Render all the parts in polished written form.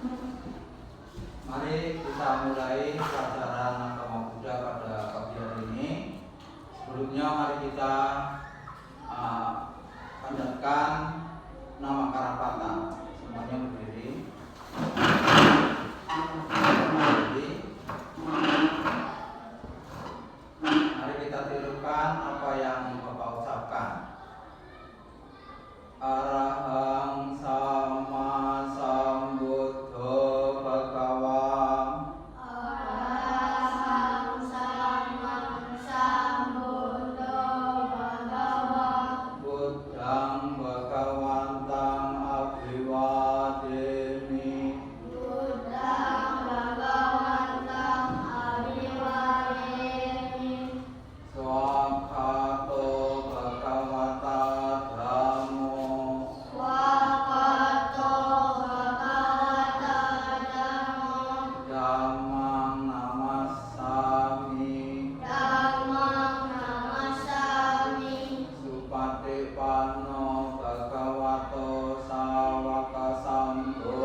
Mari kita mulai pelajaran agama Buddha pada pagi hari ini. Sebelumnya mari kita panjatkan nama Karapata. Semuanya berdiri. Mari kita tirukan apa yang Bapak ucapkan. Arahang sama sambuddho bhagawa. Arahang sama sambuddho bhagawa. Buddhang bhagawantang abhiwademi. Buddhang bhagawantang abhiwademi. Swakato bhagavata dhammo. Swakato bhagavata dhammo. Dhammang namassami. Dhammang namassami. Supatipanno bhagavato sawaka sambho.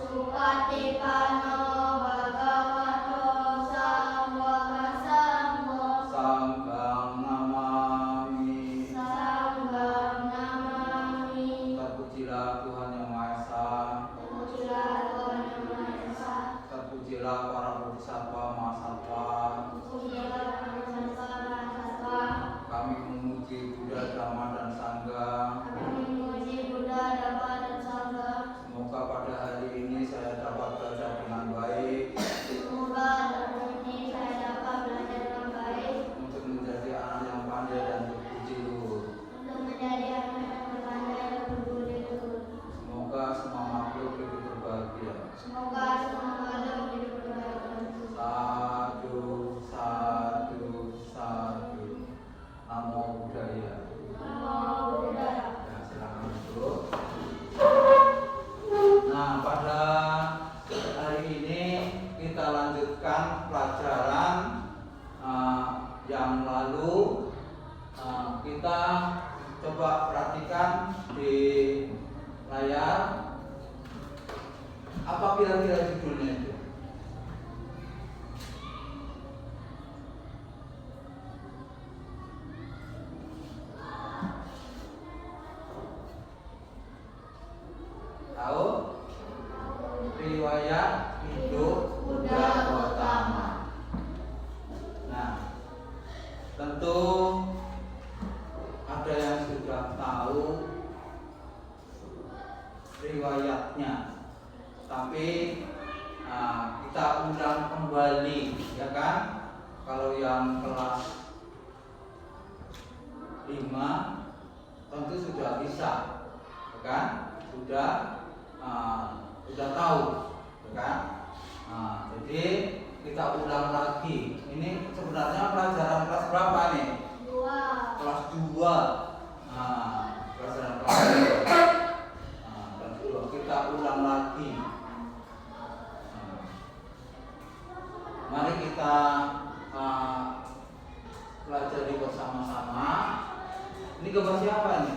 Supatipanno bhagavato sawaka sambho. Sanghang namami. Sanghang namami. Terpujilah Tuhan Yang Maha Esa. Terpujilah Tuhan Yang Maha Esa. Terpujilah para bodhisattva mahasatwa. Terpujilah Bodhisattva Mahasatwa. Kami memuji Buddha, Dhamma, dan Sangha. Kami memuji Buddha, Dhamma, dan Sangha. Semoga pada hari ini saya dapat belajar dengan baik Semoga hari ini saya dapat belajar dengan baik untuk menjadi anak yang pandai dan berbudi luhur. untuk menjadi anak yang berpandai dan berbudi luhur. Semoga semua makhluk hidup berbahagia. Semoga semua makhluk hidup berbahagia. Sadu, sadu, sadu. Namo Buddhaya. Namo Buddha. Ya, silakan duduk. Nah, pada hari ini kita lanjutkan pelajaran yang lalu. Kita coba perhatikan di layar. Apa kira-kira judulnya itu? Tahu? Riwayat hidup Buddha Gautama. Nah, tentu ada yang sudah tahu riwayatnya, tapi kita ulang kembali, ya kan? Kalau yang kelas 5 tentu sudah bisa, ya kan? Sudah tahu, ya kan? Jadi kita ulang lagi. Ini sebenarnya pelajaran kelas berapa nih? 2. Kelas 2. Pelajaran kelas 2. Kelas 2 kita ulang lagi. Mari kita pelajari bersama-sama. Ini gambar siapa ini?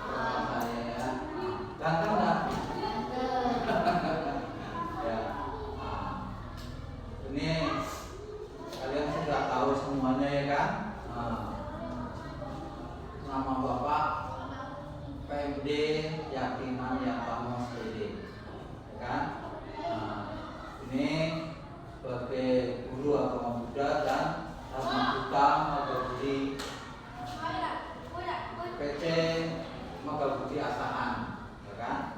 Gambar saya ya. Ganteng nggak? Ya. Ini kalian sudah tahu semuanya ya kan? Nama Bapak PMD Yakinan Yatamo SPD, ya kan? Ini sebagai guru agama Buddha dan Dhamma Buddha Magabudi PC Magabudi Asahan, ya kan?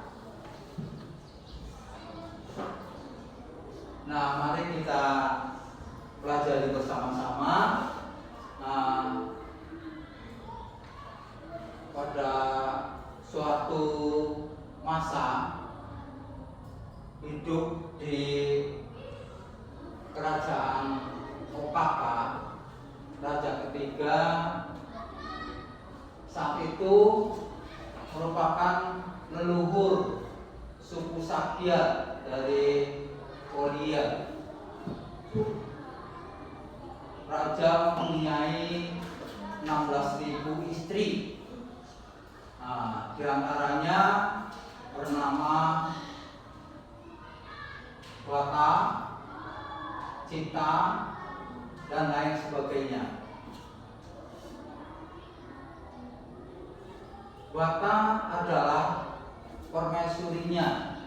Nah, mari kita pelajari bersama-sama. Pada suatu masa hidup di kerajaan Okaka, raja ketiga. Saat itu merupakan leluhur suku Sakya dari Korea. Raja mempunyai 16.000 istri. Di antaranya bernama Wata, Cita, dan lain sebagainya. Wata adalah permaisurinya.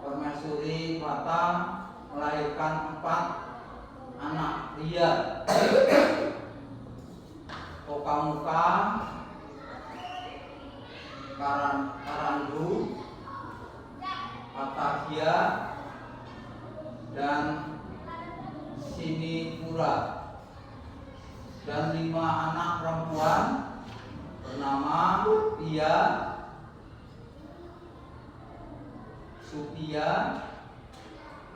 Permaisuri Wata melahirkan 4 anak pria, Okamuka, Karandu, Atahya, dan Sinipura, dan 5 anak perempuan bernama Pia, Supia,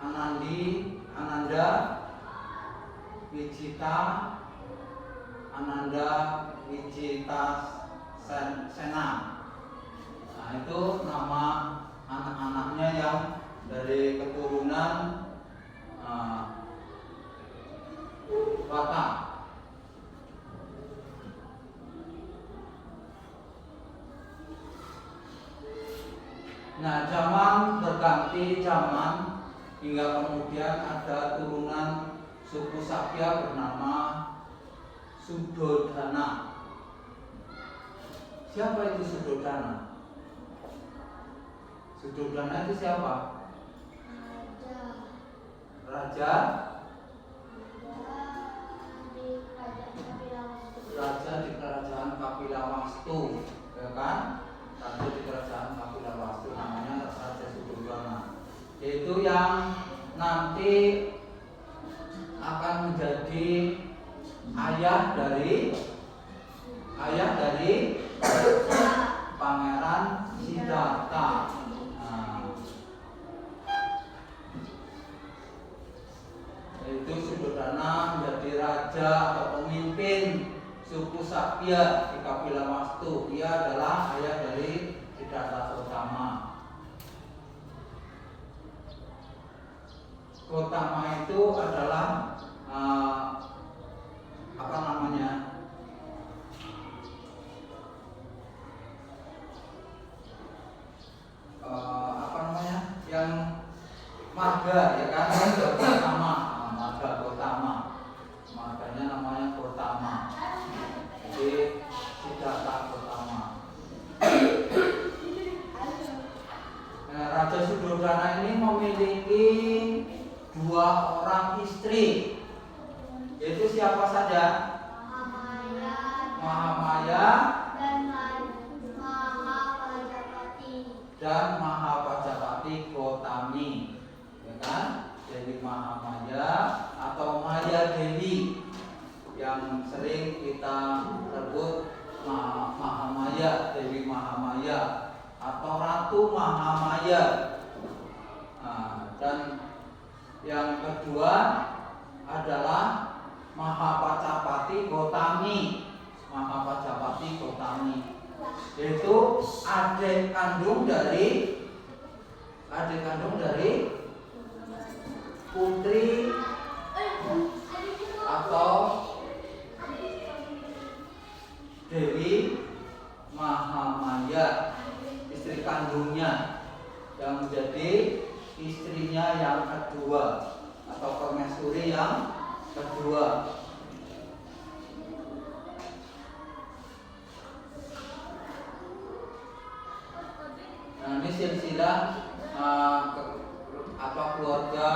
Ananda, Wijita, Ananda, Wijita Sena. Nah, itu nama anak-anaknya yang dari keturunan Wata. Nah, zaman berganti zaman hingga kemudian ada turunan suku Sakya bernama Sudodana. Siapa itu Sudodana? Sudodana itu siapa? Raja di kerajaan Kapilawastu, ya kan? Raja di kerajaan Kapilawastu namanya Raja Sudodana. Itu yang nanti akan menjadi ayah dari Pangeran Siddhartha. Itu Sudodana menjadi raja atau pemimpin suku Sakya di Kapilawastu. Dia adalah ayah dari Siddhartha Gautama. Gautama itu adalah apa namanya? Yang marga, ya kan? Gautama. Marga Gautama, marganya namanya Gautama. Jadi Siddhartha Gautama. Raja Sudodana ini memiliki 2 orang istri, yaitu siapa saja? Mahamaya dan Mahapajapati Gautami, ya kan? Dewi Mahamaya atau Maya Dewi yang sering kita sebut Mahamaya, Dewi Mahamaya atau Ratu Mahamaya. Nah, dan yang kedua adalah Mahapajapati Gautami. Mahapajapati Gautami yaitu adik kandung dari putri atau Dewi Mahamaya, istri kandungnya yang menjadi istrinya yang kedua atau permaisuri yang kedua. Nah, ini silsilah keluarga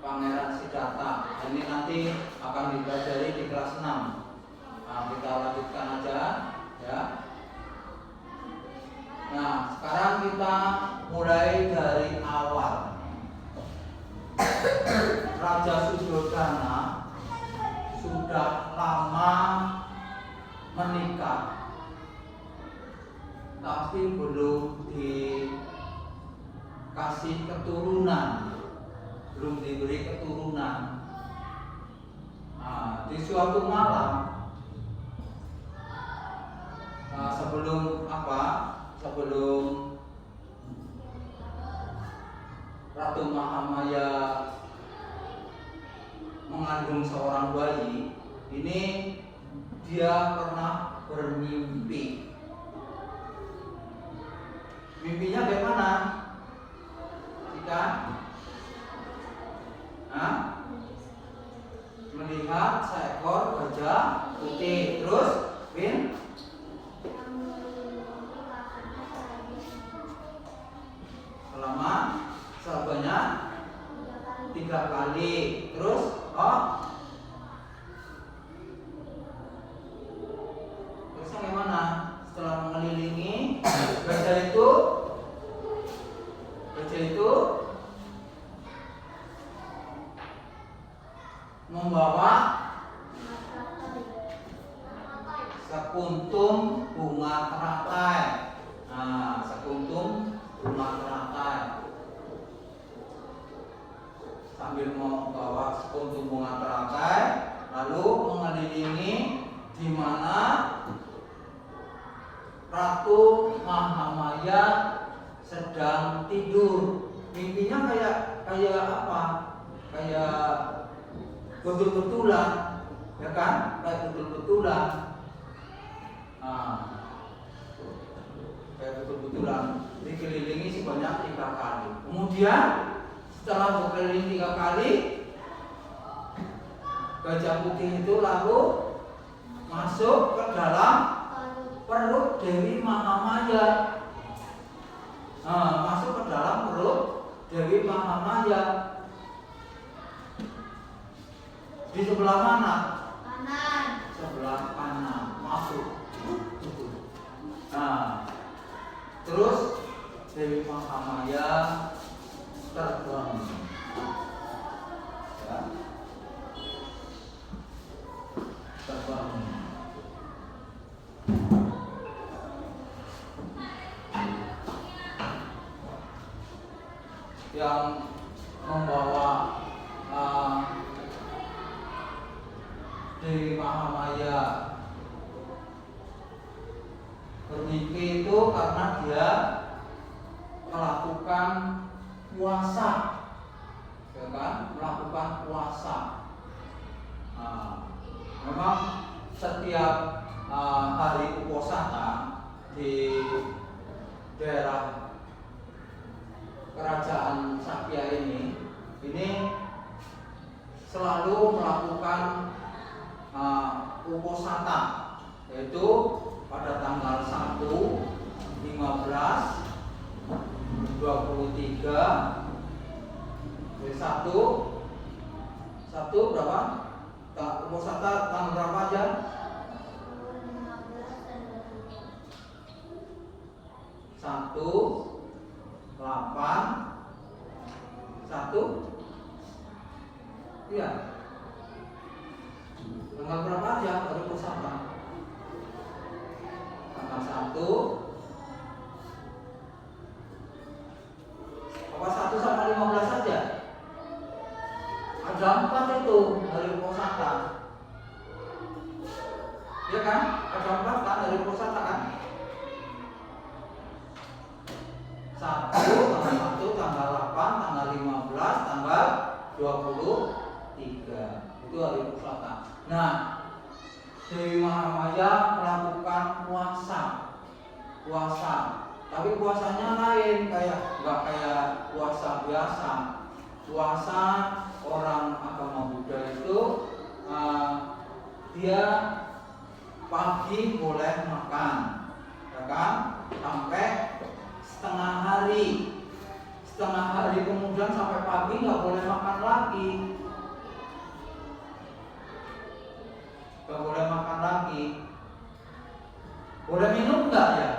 Pangeran Siddhartha. Ini nanti akan dipelajari di kelas 6. Nah, kita lanjutkan aja, ya. Nah, sekarang kita mulai dari awal. Raja Sudodana sudah lama menikah, tapi belum dikasih keturunan, belum diberi keturunan. Nah, di suatu malam, sebelum Ratu Mahamaya mengandung seorang bayi, ini dia pernah bermimpi. Mimpinya bagaimana? Jika bunga teratai sambil membawa sekuntum bunga teratai, lalu mengelilingi di mana Ratu Mahamaya sedang tidur. Mimpinya kayak apa? Kayak betul-betulan, ya kan? Kayak betul-betulan. Kayak betul-betulan dikelilingi sebanyak 3 kali. Kemudian setelah berkeliling 3 kali, gajah putih itu lalu masuk ke dalam perut Dewi Mahamaya. Masuk ke dalam perut Dewi Mahamaya. Di sebelah mana? Kanan. Sebelah kanan. Masuk. Terus Dewi Mahamaya terbang. Ya. Terbang. Yang membawa Dewi Mahamaya bermimpi itu karena dia melakukan puasa, ya kan? Melakukan puasa. Memang setiap hari Uposatha di daerah kerajaan Sakya ini selalu melakukan Uposatha, yaitu pada tanggal 1, 15, 23, 1 berapa? Uposatha tanggal berapa aja? 1, 8, 1, iya. Tanggal berapa aja hari Uposatha? Tanggal 1, apa 1 sama 15 saja? Ada 4 itu hari Uposatha, ya kan? Ada 4 kan hari Uposatha kan? 1, tanggal 8, tanggal 15, tanggal 23. Itu hari Uposatha. Nah, Dewi Mahamaya melakukan puasa. Tapi puasanya lain, nggak kayak puasa biasa. Puasa orang agama Buddha itu dia pagi boleh makan, ya kan? Sampai setengah hari kemudian sampai pagi nggak boleh makan lagi. Nggak boleh makan lagi. Boleh minum nggak ya?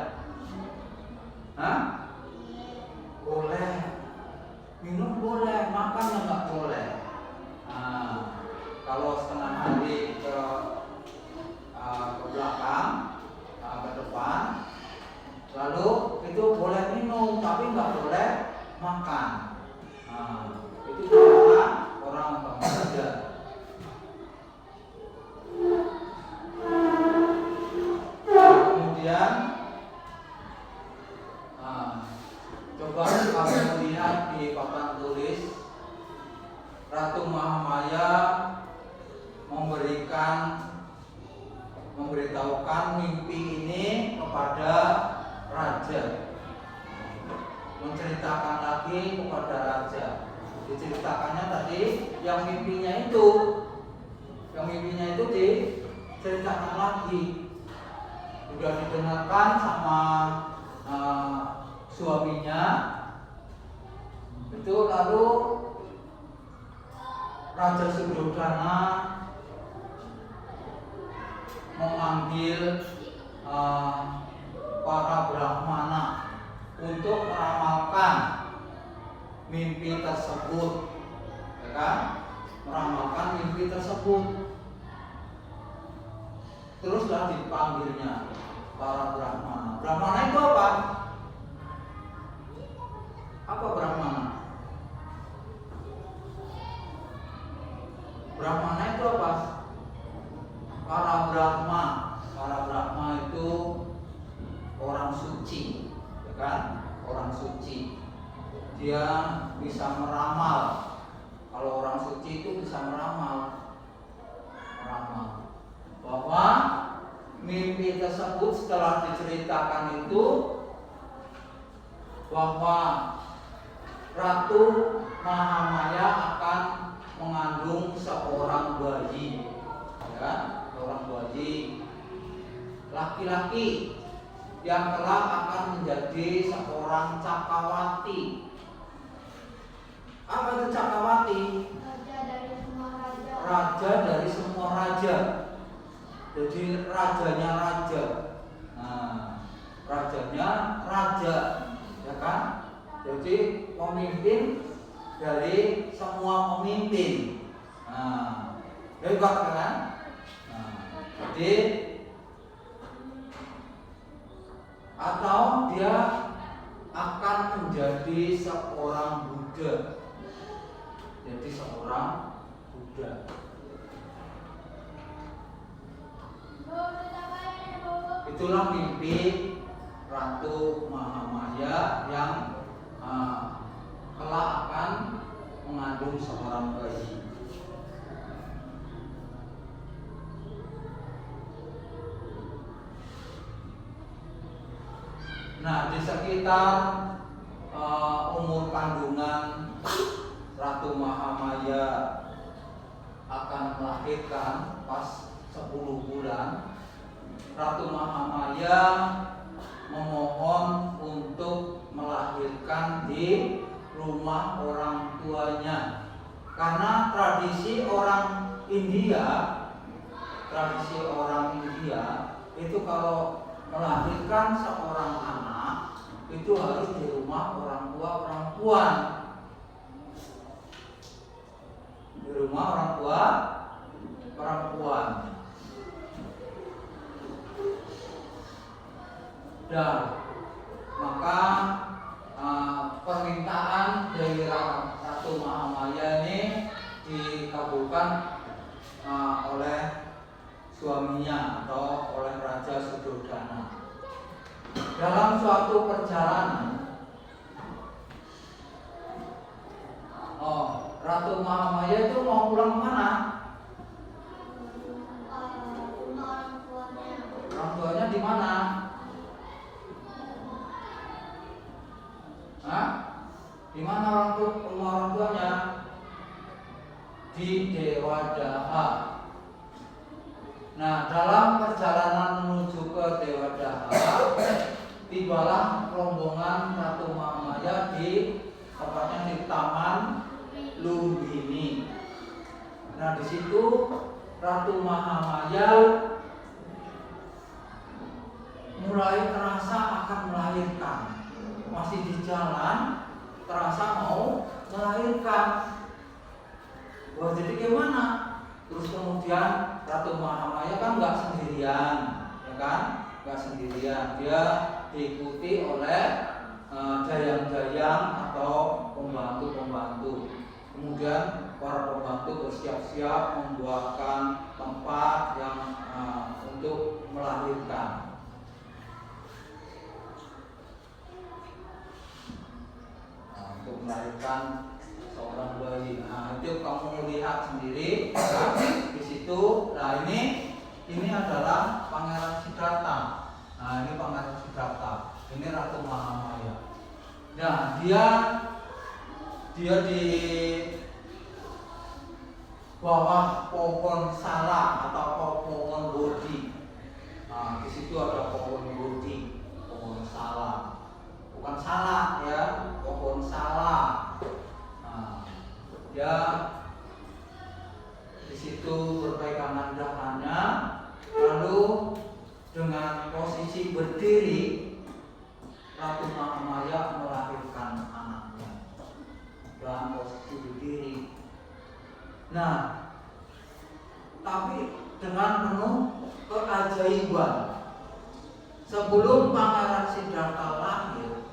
Boleh. Minum boleh, makan nggak boleh. Kalau setengah hari ke belakang, ke depan, lalu itu boleh minum, tapi nggak boleh makan. Itu orang agama Buddha. Kemudian coba kamu lihat di papan tulis, Ratu Mahamaya memberitahukan mimpi ini kepada raja, menceritakan lagi kepada raja. Diceritakannya tadi yang mimpinya itu diceritakan lagi, sudah didengarkan sama suaminya. Itu lalu Raja Suddhodana memanggil para brahmana untuk meramalkan mimpi tersebut, ya kan? Meramalkan mimpi tersebut. Teruslah dipanggilnya para brahmana. Brahmana itu apa? dia bisa meramal. Kalau orang suci itu bisa meramal bahwa mimpi tersebut setelah diceritakan itu bahwa Ratu Mahamaya akan mengandung seorang bayi, ya, seorang bayi laki-laki yang kelak akan menjadi seorang cakrawati. Apa itu cakrawati? Raja dari semua raja. Raja dari semua raja. Jadi rajanya raja. Nah, rajanya raja, ya kan? Jadi pemimpin dari semua pemimpin. Nah, hebat kan? Nah, jadi atau dia akan menjadi seorang Buddha. Jadi seorang Buddha. Itulah mimpi Ratu Mahamaya yang kelak akan mengandung seorang bayi. Nah, di sekitar umur kandungan Ratu Mahamaya akan melahirkan pas 10 bulan, Ratu Mahamaya memohon untuk melahirkan di rumah orang tuanya. Karena tradisi orang India itu kalau melahirkan seorang anak itu harus di rumah orang tua perempuan. Di rumah orang tua perempuan. Dan maka permintaan dari Ratu Mahamaya ini dikabulkan oleh suaminya atau oleh Raja Suddhodana. Dalam suatu perjalanan, Ratu Mahamaya itu mau pulang kemana? Orang tuanya di mana? Di mana rumah orang tuanya? Di Dewadaha. Nah, dalam perjalanan menuju ke Dewadaha, tibalah rombongan Ratu Mahamaya tepatnya di Taman Lumbini. Nah, di situ Ratu Mahamaya mulai terasa akan melahirkan. Masih di jalan, terasa mau melahirkan. Wah, jadi gimana? Terus kemudian Ratu Mahamaya kan nggak sendirian, ya kan? Nggak sendirian. Dia diikuti oleh dayang-dayang atau pembantu-pembantu. Kemudian para pembantu bersiap-siap membuatkan tempat yang untuk melahirkan. Untuk melahirkan seorang bayi. Nah, itu kamu lihat sendiri kan? Di situ. Nah, ini adalah Pangeran Siddhartha. Nah, ini Pangeran Siddhartha. Ini Ratu Mahamaya. Nah, dia di bawah pohon salak atau pohon bodhi. Nah, di situ ada pohon bodhi, pohon salak. Bukan salak ya, pohon salak. Nah, dia di situ berpegangan tangannya, lalu dengan posisi berdiri Ratu Mahamaya melahirkan anaknya dalam posisi berdiri. Nah, tapi dengan penuh keajaiban. Sebelum Pangeran Siddhartha lahir,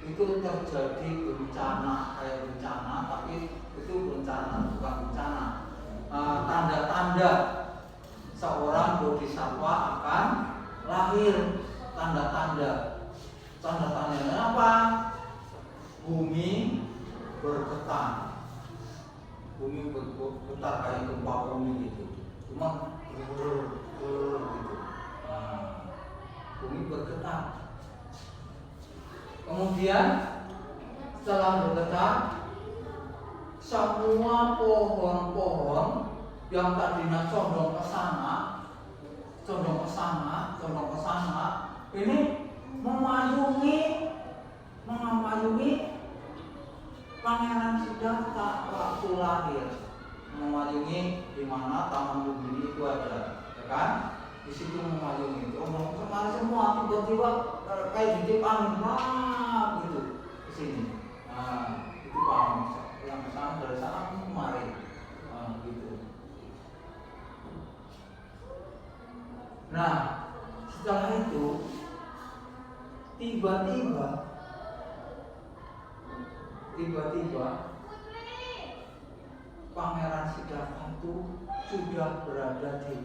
itu terjadi bencana, kayak bencana, tapi itu bencana bukan bencana. Tanda-tanda seorang bodhisattva akan lahir, tanda-tanda. Tanda tandanya apa? Bumi bergetar. Bumi bergetar kayak gempa bumi gitu. Cuma gitu. Nah, bumi bergetar. Kemudian setelah bergetar, semua pohon-pohon yang tadinya condong ke sana, ini memayungi Pangeran Siddhartha waktu lahir, memayungi di mana Taman Lumbini itu ada, ya kan? Di situ memayungi. Condong sekali semua, tiba-tiba kayak ditiup angin gitu ke sini. Nah, itu paham yang kesana dari sana kemari, gitu. Nah, setelah itu tiba-tiba Pangeran Siddhartha itu sudah berada di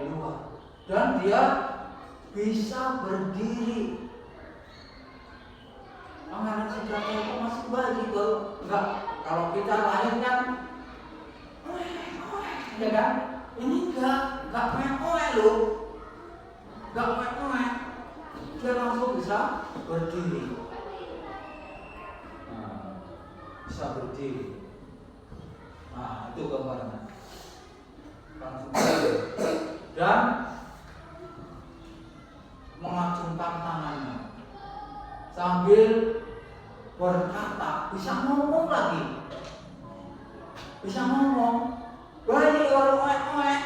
luar. Dan dia bisa berdiri. Pangeran Siddhartha itu masih bayi, enggak, kalau kita lahir kan ya kan? Ini enggak mewah loh. Enggak mewah. Dia langsung bisa berdiri. Nah, bisa berdiri. Nah, itu gambarnya. Langsung berdiri. Dan mengacungkan tangannya sambil berkata, bisa ngomong lagi. Bayi baru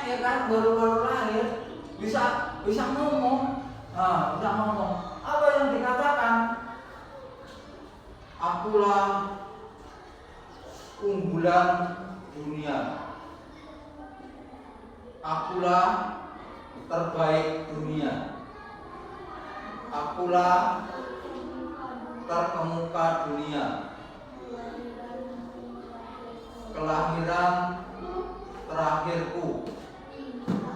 ya kan, baru lahir bisa ngomong. Nah, bisa ngomong. Apa yang dikatakan? Akulah unggulan dunia. Akulah terbaik dunia. Akulah terkemuka dunia. Kelahiran terakhirku,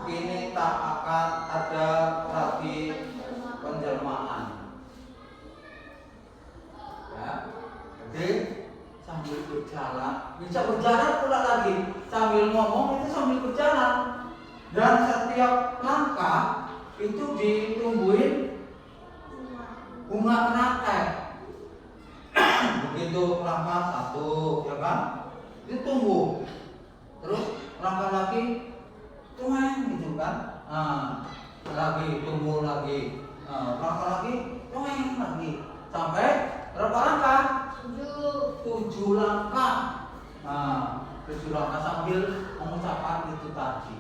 kini tak akan ada lagi penjelmaan. Ya, jadi sambil berjalan, bisa berjalan pula lagi, sambil ngomong itu sambil berjalan. Dan setiap langkah itu ditumbuhin bunga teratai. Begitu langkah satu, ya kan? Itu tumbuh. Terus langkah lagi tueng gitu kan. Nah, lagi tumbuh lagi. Nah, langkah lagi tueng lagi. Sampai berapa langkah? 7 langkah. Nah, 7 langkah sambil mengucapkan itu tadi.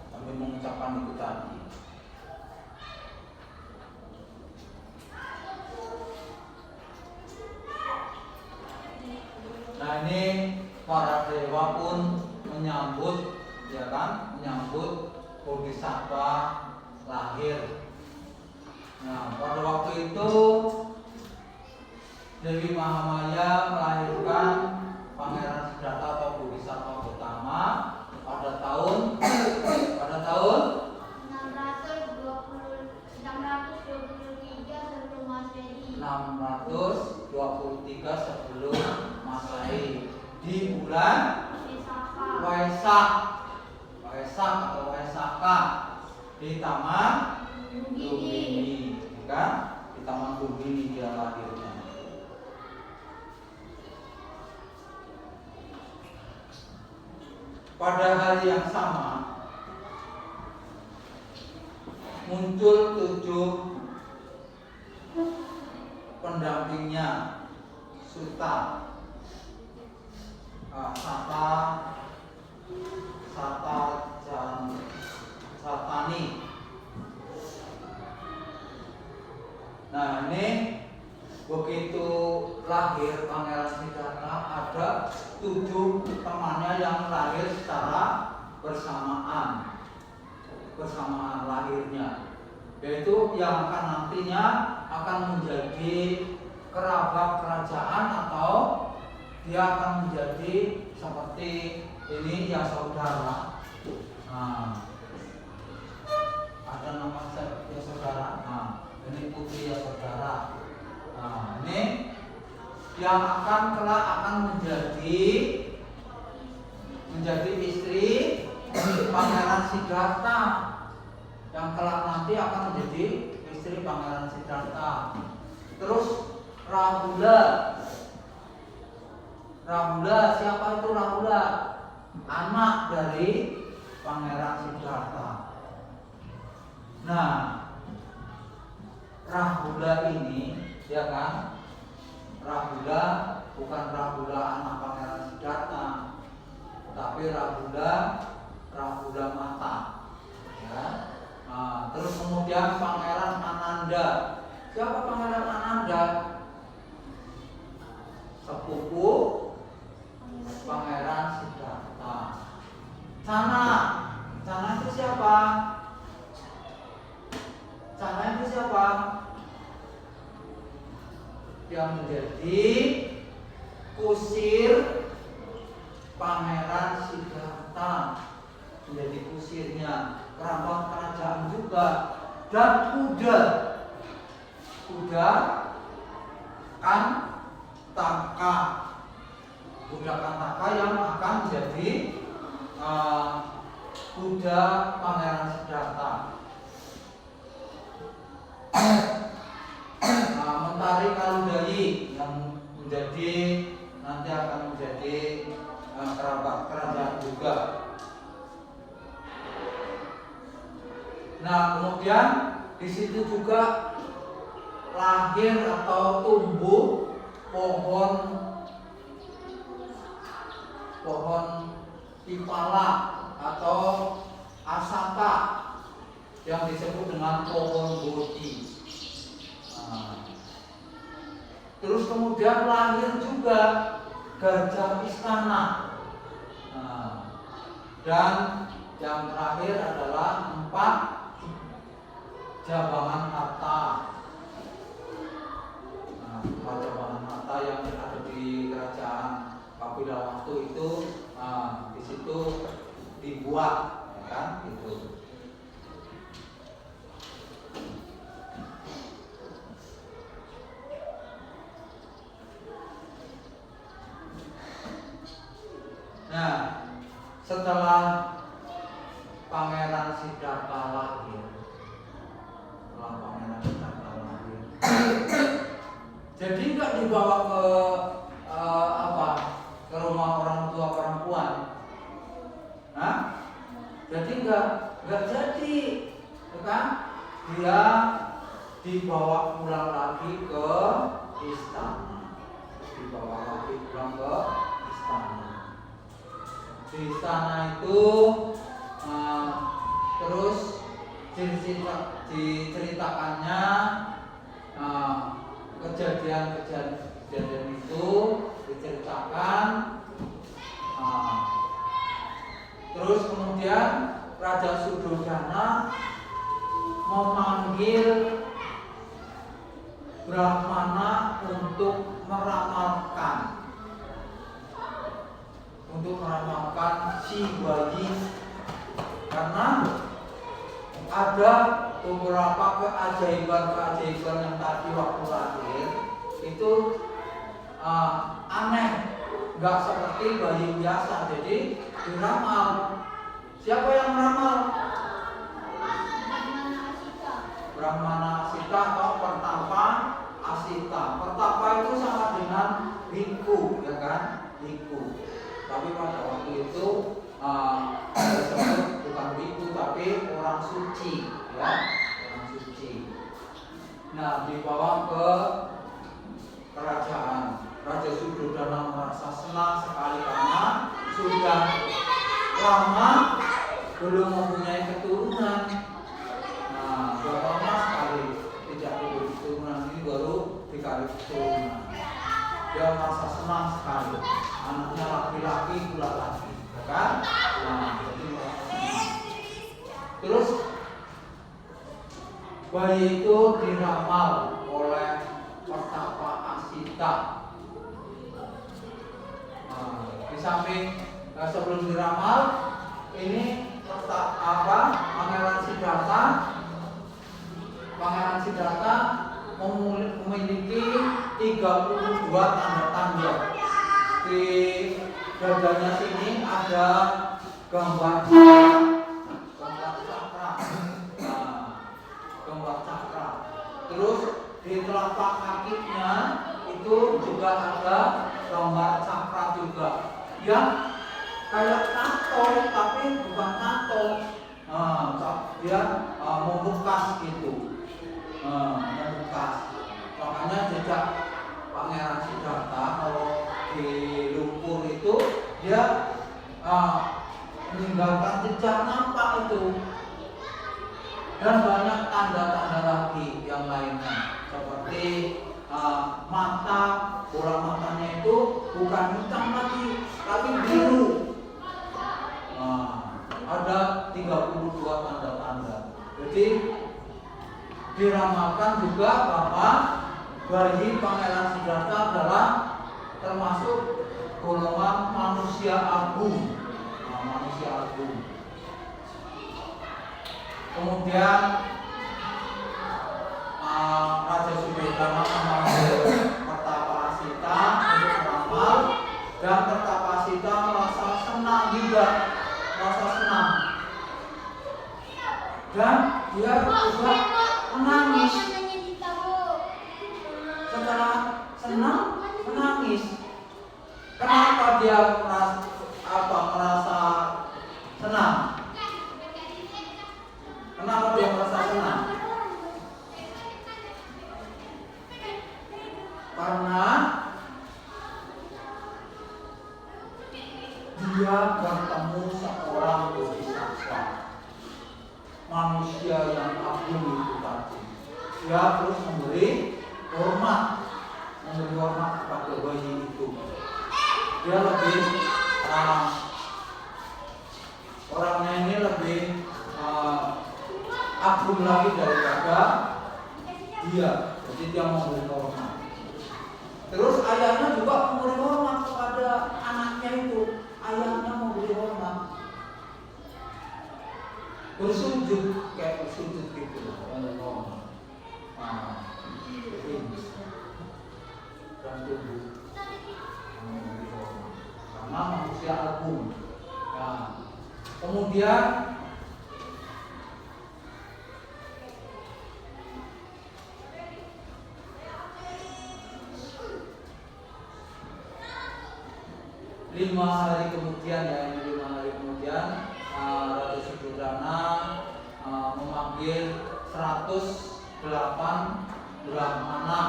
Sambil mengucapkan itu tadi. Nah, ini para dewa pun menyambut, ya kan, menyambut Bodhisattva lahir. Nah, pada waktu itu Dewi Mahamaya melahirkan Pangeran Siddhartha atau Bodhisattva pertama pada tahun 623 sebelum Masehi di bulan Waisak atau Waisaka di Taman Lumbini, kan? Di Taman Lumbini dia lahirnya. Pada hari yang sama muncul 7 pendampingnya, Sutta, Sata dan Satani. Nah, ini begitu lahir Pangeran Siddhartha, ada 7 temannya yang lahir secara bersamaan lahirnya, yaitu yang akan nantinya akan menjadi kerabat kerajaan atau dia akan menjadi seperti ini ya saudara. Nah, yang kelak akan menjadi istri Pangeran Siddhartha, yang kelak nanti akan menjadi istri Pangeran Siddhartha. Terus Rahula, siapa itu Rahula? Anak dari Pangeran Siddhartha. Nah, Rahula ini, ya kan? Rahula bukan Rahula anak Pangeran Siddhartha, tapi Rahula Mata. Ya. Nah, terus kemudian Pangeran Ananda. Siapa Pangeran Ananda? Sepupu Pangeran Siddhartha. Cana itu siapa? Yang menjadi kusir Pangeran Siddhartha, menjadi kusirnya, kerabat kerajaan juga. Dan kuda Kantaka yang akan menjadi kuda Pangeran Siddhartha. Mentari Kaludari yang nanti akan menjadi kerabat kerajaan juga. Nah, kemudian di situ juga lahir atau tumbuh pohon pipala atau asaka yang disebut dengan pohon bodhi. Terus kemudian lahir juga gajah istana. Dan yang terakhir adalah 4 jabangan harta. 4 jabangan harta yang ada di kerajaan Kapila waktu itu, di situ dibuat, ya kan? Gitu. Nah, setelah Pangeran Siddhartha lahir, jadi nggak dibawa ke rumah orang tua perempuan, jadi nggak jadi, kan? Dia dibawa pulang lagi ke istana, Di istana itu terus diceritakannya kejadian itu diceritakan. Terus kemudian Raja Suddhodana memanggil Brahmana untuk meramalkan si bayi, karena ada beberapa keajaiban yang tadi waktu lahir itu aneh, nggak seperti bayi biasa. Jadi diramal. Siapa yang meramal? Brahmana Asita atau Pertapa Asita. Pertapa itu sama dengan biku, ya kan? Biku. Tapi pada waktu itu disebut bukan biku tapi orang suci, ya, orang suci. Nah, dibawa ke kerajaan. Raja Suddhodana merasa senang sekali karena sudah lama belum mempunyai keturunan. Nah, sudah lama sekali tidak mempunyai keturunan, ini baru dikasih keturunan. Dia merasa senang sekali. Anaknya laki-laki pula lagi, ya kan? Nah, jadi merasa senang. Terus bayi itu diramal oleh Pertapa Asita. Di samping sebelum diramal ini Pangeran Siddhartha memiliki 32 tanda-tanda di dadanya sini ada gambar cakra. Nah, gambar cakra. Terus di telapak kakinya itu juga ada gambar cakra juga. Yang kayak tato tapi bukan tato. Dia membekas gitu. Membekas. Makanya jejak Pangeran Siddhartha kalau di lumpur itu dia meninggalkan jejak nampak itu. Dan banyak tanda-tanda lagi yang lainnya seperti mata, bola matanya itu bukan hitam lagi tapi biru. Ada 32 tanda-tanda. Jadi diramalkan juga bahwa bayi Pangeran Siddhartha adalah termasuk golongan manusia agung. Manusia agung. Kemudian Raja Subedana memanggil Kertapasita untuk meramal, dan Kertapasita merasa senang juga, dan dia juga menangis. Setelah senang menangis. Kenapa dia merasa senang? Kenapa dia merasa senang? Karena dia bertemu seorang bodhisattva, manusia yang agung itu tadi. Dia terus memberi hormat kepada bayi itu. Dia lebih orangnya ini lebih agung lagi daripada dia. Jadi dia memberi hormat. Terus ayahnya juga memberi hormat kepada anaknya itu. Ayahnya memberi hormat, bersujud kayak bersujud gitu. Dan tubuh karena manusia agung. Kemudian lima hari kemudian Raja Suddhodana memanggil 108 brahmana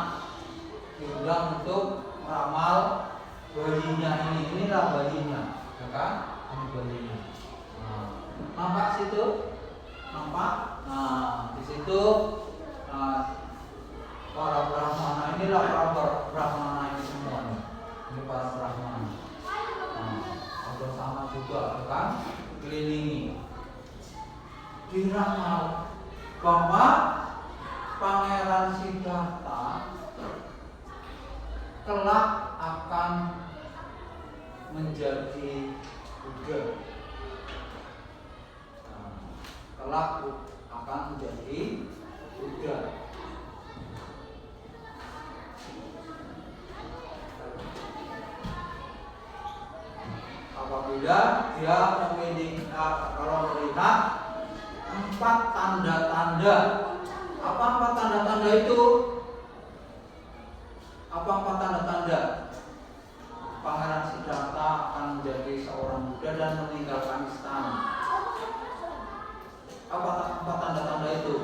diundang untuk meramal bayinya ini. Inilah bayinya, ya kan? Ini bayinya. Nampak situ? Nampak? Di situ para brahmana, inilah para brahmana ini semuanya. Ini para brahmana. Ada sama juga, ya kan? Kelilingi. Diramal bahwa Pangeran Siddhartha kelak akan menjadi Buddha. Kelak akan menjadi Buddha. Apabila dia memiliki kalau melihat 4 tanda-tanda. Apa 4 tanda-tanda itu? Apa 4 tanda-tanda? Pangeran Siddhartha akan menjadi seorang Buddha dan meninggalkan istana. Apa 4 tanda-tanda itu?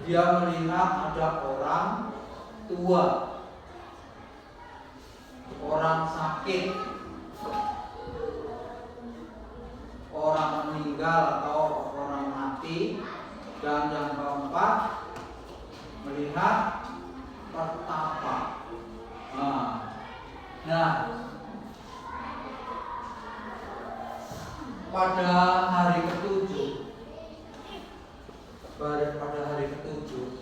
Dia melihat ada orang tua, orang sakit, orang meninggal atau orang mati, dan yang keempat melihat pertapa. Pada hari ketujuh,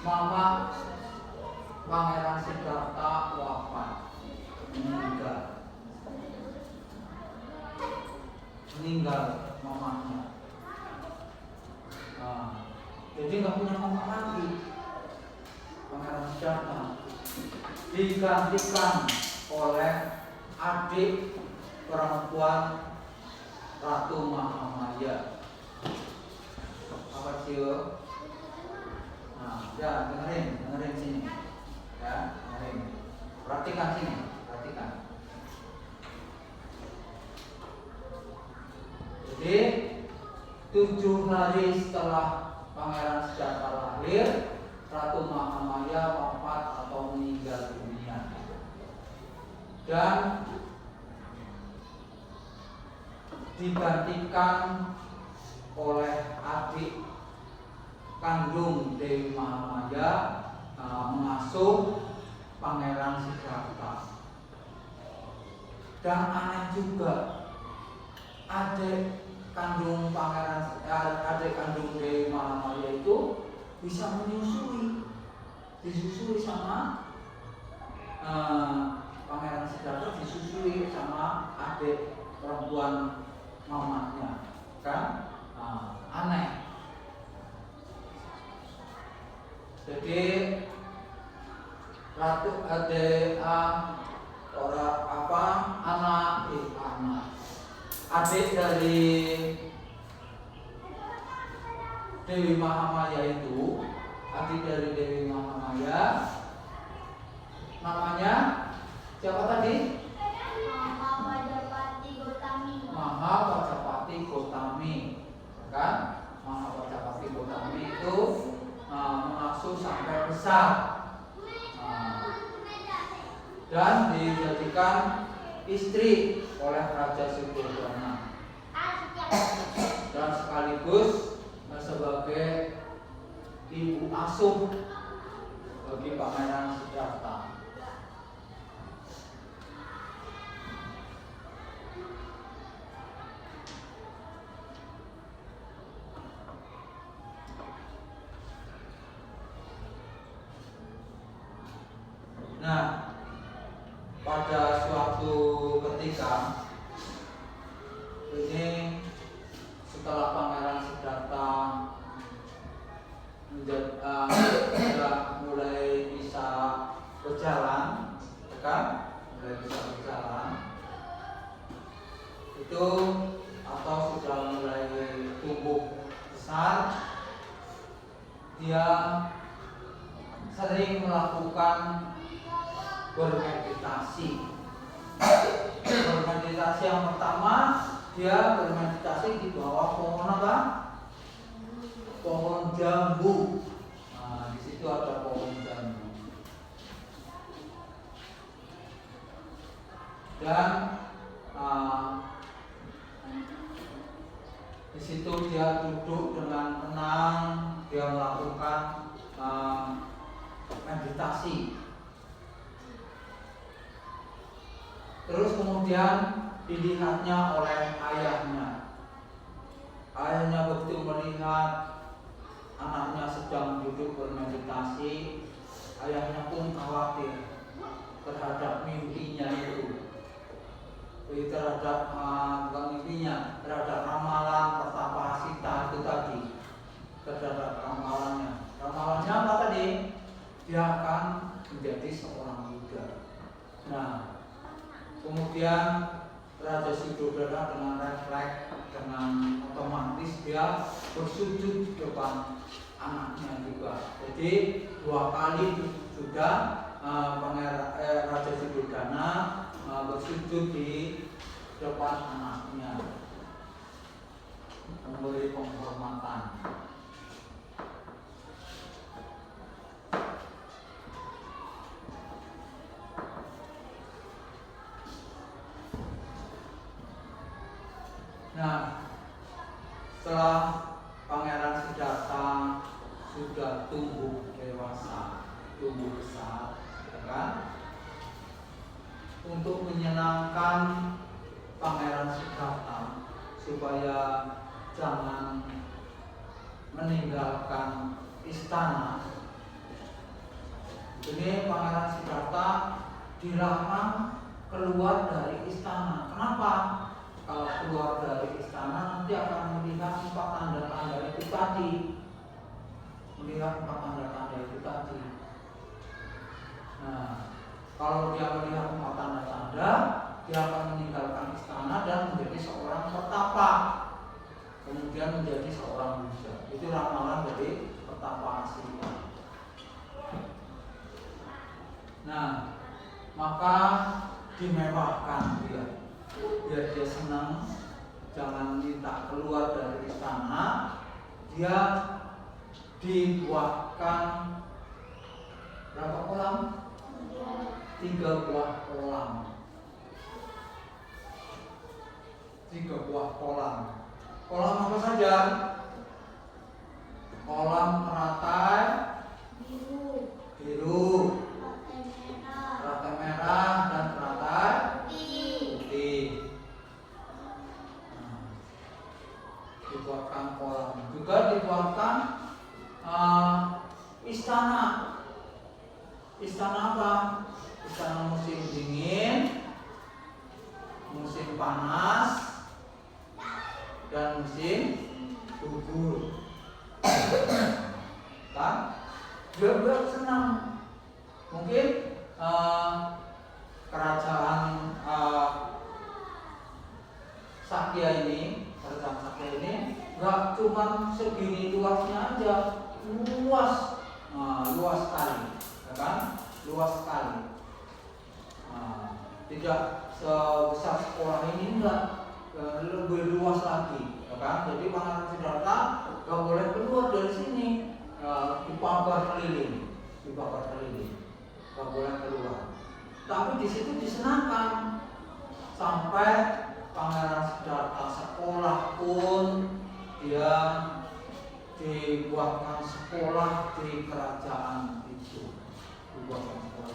mama Pangeran Siddhartha wafat, meninggal mamanya. Jadi nggak punya mama lagi Pangeran Siddhartha. digantikan oleh adik perempuan Ratu Mahamaya. Apa sih? Nah, ya dengerin sini, ya dengerin. Perhatikan sini, perhatikan. Jadi 7 hari setelah Pangeran Siddhartha lahir, Ratu Mahamaya wafat atau meninggal dunia. Dan digantikan oleh adik kandung Dewi Mahamaya mengasuh Pangeran Siddhartha. Dan aneh juga, adik kandung Dewi Mahamaya itu bisa disusui sama Pangeran Siddhartha, disusui sama adik perempuan mamanya, kan? Aneh. Jadi Ratu adik dari Dewi Mahamaya itu, namanya siapa tadi? Mahapajapati Gotami, kan? Mahapajapati Gotami itu mengasuh sampai besar, dan dijadikan istri oleh Raja Suddhodana, dan sekaligus sebagai ibu asuh bagi Pangeran Siddhartha. Nah, pada suatu ketika ini, setelah Pangeran Siddhartha sudah mulai bisa berjalan, kan? Itu atau sudah mulai tumbuh besar, dia sering melakukan bermeditasi. Bermeditasi yang pertama, dia bermeditasi di bawah pohon apa? Pohon jambu. Nah, di situ ada pohon jambu. Dan di situ dia duduk dengan tenang, dia melakukan meditasi. Terus kemudian dilihatnya oleh ayahnya. Ayahnya begitu melihat anaknya sedang duduk bermeditasi, ayahnya pun khawatir terhadap mimpinya itu. Terhadap terhadap ramalan Pertapasita itu tadi, terhadap ramalannya. Ramalannya apa tadi? Dia akan menjadi seorang Buddha. Nah, kemudian Raja Suddhodana dengan refleks, dengan otomatis dia bersujud di depan anaknya juga. Jadi 2 kali sudah Raja Suddhodana bersujud di depan anaknya, memberi penghormatan. Nah, setelah Pangeran Siddhartha sudah tumbuh dewasa, tumbuh besar, ya kan? Untuk menyenangkan Pangeran Siddhartha supaya jangan meninggalkan istana, ini Pangeran Siddhartha dilarang keluar dari istana. Kenapa? Kalau keluar dari istana nanti akan melihat 4 tanda-tanda itu tadi. Nah, Kalau dia melihat tanda-tanda, dia akan meninggalkan istana dan menjadi seorang pertapa, kemudian menjadi seorang buddha. Itu ramalan dari pertapa aslinya. Nah, maka dimewahkan dia, biar dia senang, jangan minta keluar dari istana. Dia dibuatkan berapa kolam? 3 buah kolam. 3 buah kolam. Kolam apa saja? Kolam teratai biru, teratai merah, dan teratai putih. Nah, dibuatkan kolam. Juga dibuatkan istana. Istana apa? Istana musim dingin, musim panas, dan musim gugur. Kan? Dia senang. Mungkin kerajaan Sakya ini, nggak cuma segini luasnya aja, luas, luas sekali, ya kan? Luas sekali. Tidak sebesar sekolah ini, enggak, lebih luas lagi, ya kan? Jadi Pangeran Siddhartha nggak boleh keluar dari sini, dipagar keliling, nggak boleh keluar. Tapi di situ disenangkan sampai Pangeran Siddhartha sekolah pun dia dibuatkan sekolah di kerajaan itu.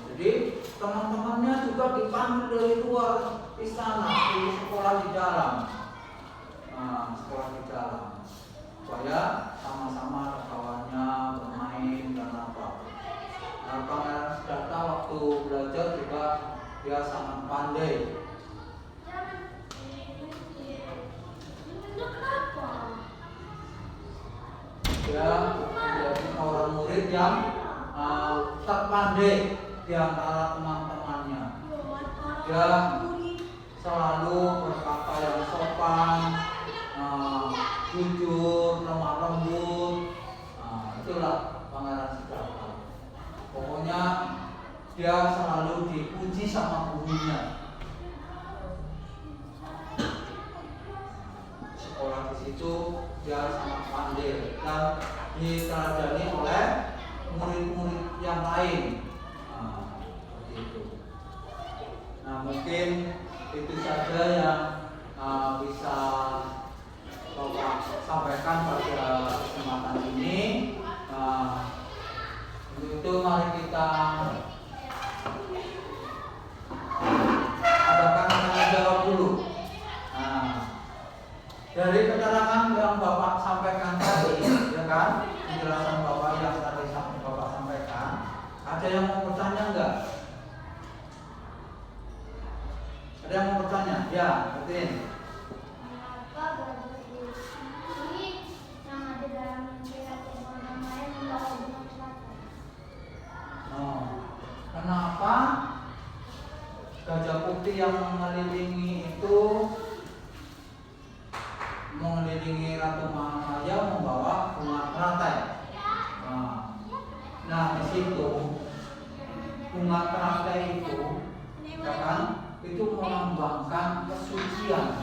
Jadi teman-temannya juga dipanggil dari luar istana, di sekolah di dalam, supaya sama-sama ada kawannya bermain dan apa. Nah, Pangeran Siddhartha waktu belajar juga dia sangat pandai. Dia menjadi orang murid yang terpandai di antara teman-temannya. Dia selalu berkata yang sopan, jujur, lemah lembut. Itulah Pangeran Siddhartha. Pokoknya dia selalu dipuji sama gurunya. Sekolah di situ dia sangat pandai dan diteladani oleh murid-murid yang lain. Seperti itu. Nah, mungkin itu saja yang bisa Bapak sampaikan pada kesempatan ini. Untuk itu mari kita adakan tanya jawab dulu. Dari keterangan yang Bapak sampaikan tadi, ya kan, penjelasan Bapak yang tadi Bapak sampaikan, ada yang mau bertanya enggak? Ada yang mau bertanya? Ya, Martin. Mengapa belajar ini yang ada dalam orang lain membawa benang selatan? Kenapa gajah putih yang mengelilingi Ratu Mahamaya membawa bunga teratai? Nah, di situ bunga teratai itu, ya kan, itu melambangkan kesucian.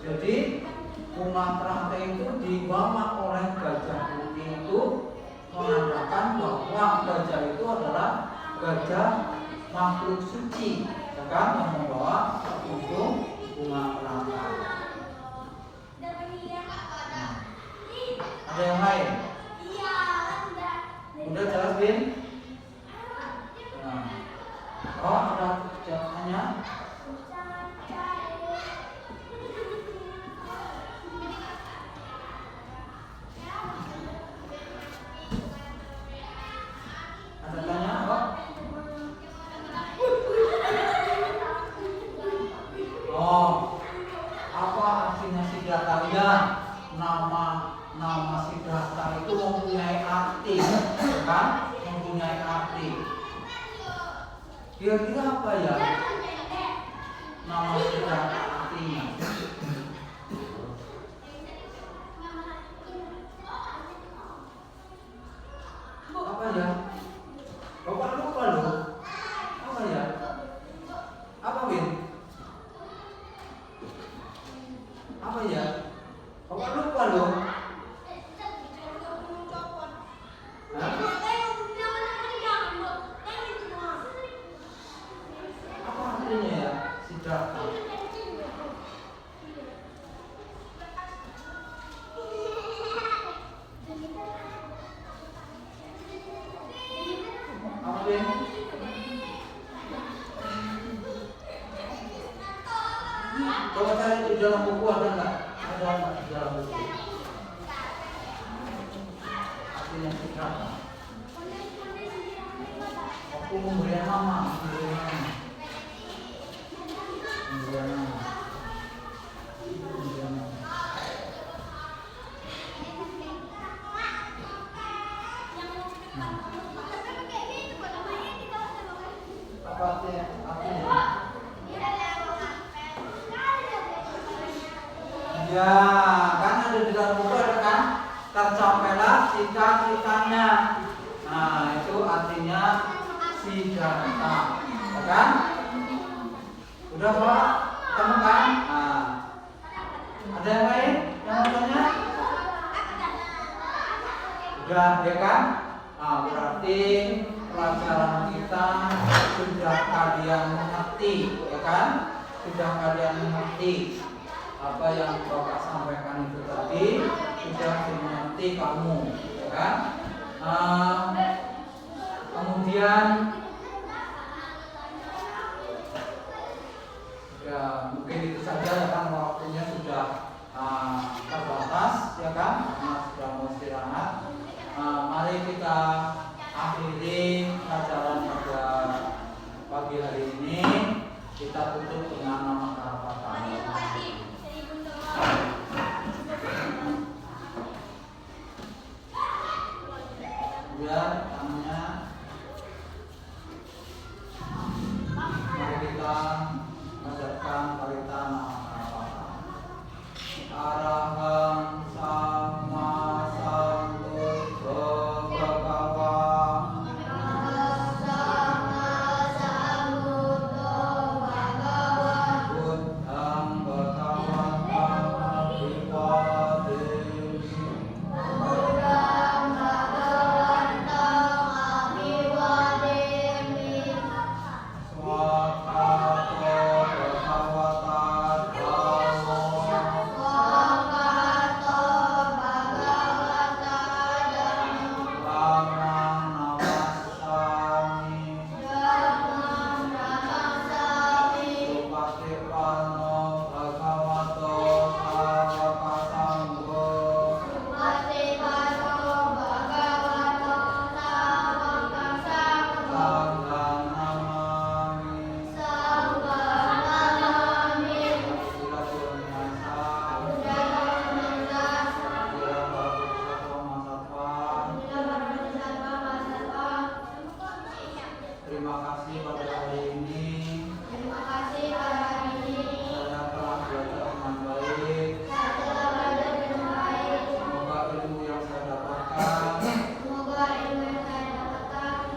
Jadi bunga teratai itu dibawa oleh gajah putih itu menandakan bahwa gajah itu adalah gajah makhluk suci, ya kan, yang membawa itu bunga teratai. Ada yang lain? Udah jelas, Bin? Ada jawabannya? Ada tanya apa? Apa artinya Siddhartha? Ya, nama Siddhartha itu mempunyai arti, kan? Mempunyai mempunyai arti. Kira-kira apa ya nama Siddhartha artinya? Apa ya? Bapak lupa loh. Apa ya? Apa Win? Apa ya? Bapak lupa loh. Hah? Apa artinya ya Siddhartha? Apa Win? Coba cari di dalam buku ada nggak? Ada nggak di dalam buku? Artinya Siddhartha. Aku memberikan nama, memberikan nama. Apa artinya? Ya, kan ada di dalam buku ada kan? Tercapailah cita-citanya. Nah, itu artinya Siddhartha, ya kan? Udah Pak? Ketemu kan? Nah, ada yang lain yang mau tanya? Udah, ya kan? Nah, berarti pelajaran kita sudah kalian mengerti, ya kan? Sudah kalian mengerti apa yang Bapak sampaikan itu tadi, sudah dimengerti kamu, ya kan? Kemudian ya mungkin itu saja ya kan, waktunya sudah terbatas ya kan, karena sudah mau istirahat. Mari kita akhiri pelajaran pada pagi hari ini. Kita tutup dengan nama Karapatan. Kemudian tangannya, mari kita mengucapkan parita nama Karapatan. Arahang sama sambuddho bhagawa. Buddhang bhagavatam abhiwademi. Terima kasih pada hari ini. Saya telah belajar dengan baik. Semoga ilmu yang saya dapatkan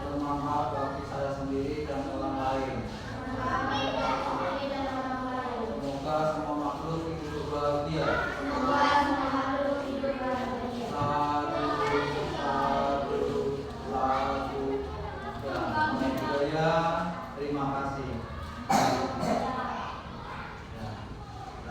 bermanfaat bagi saya sendiri dan orang lain. Semoga semua makhluk hidup bahagia.